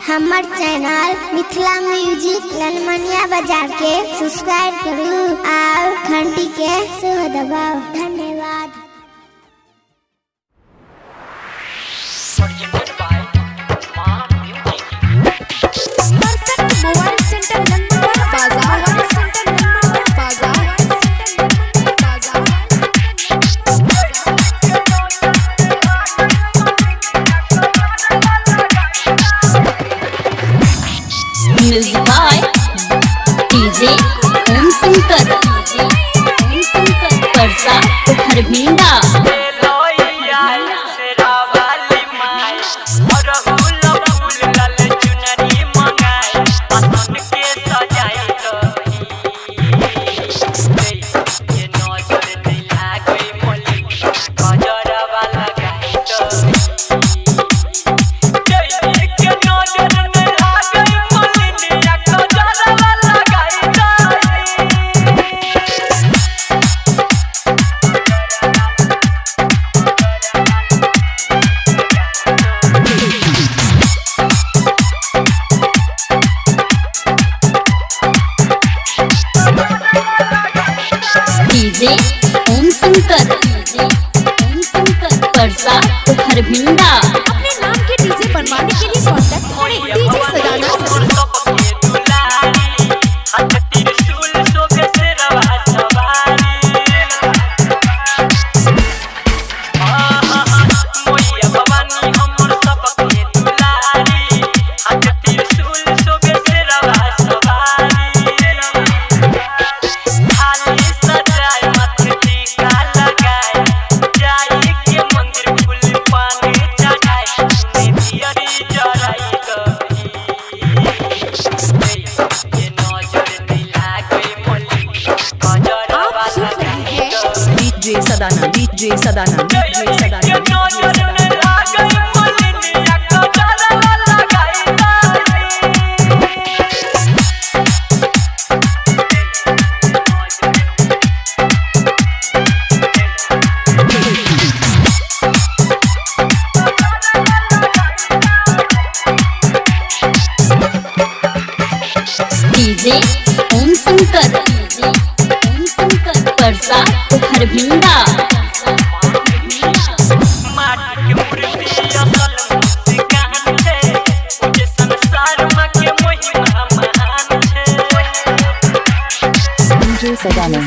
हमर channel Mithila music ललमनिया बाजार के सब्सक्राइब करू और घंटी के सेहो दबाओ। धन्यवाद। मोबाइल सेंटर नंबर बाजार म्यूजिक बाय डीजे ओम शंकर परसा हरभिंडा। डीजे ओम शंकर परसा हरभिंडा। अपने नाम के डीजे बनवाने के लिए कांटेक्ट करें डीजे सदाना। डीजे सदाना डीजे ओम शंकर परसा हरभिंडा। डीजे सदाना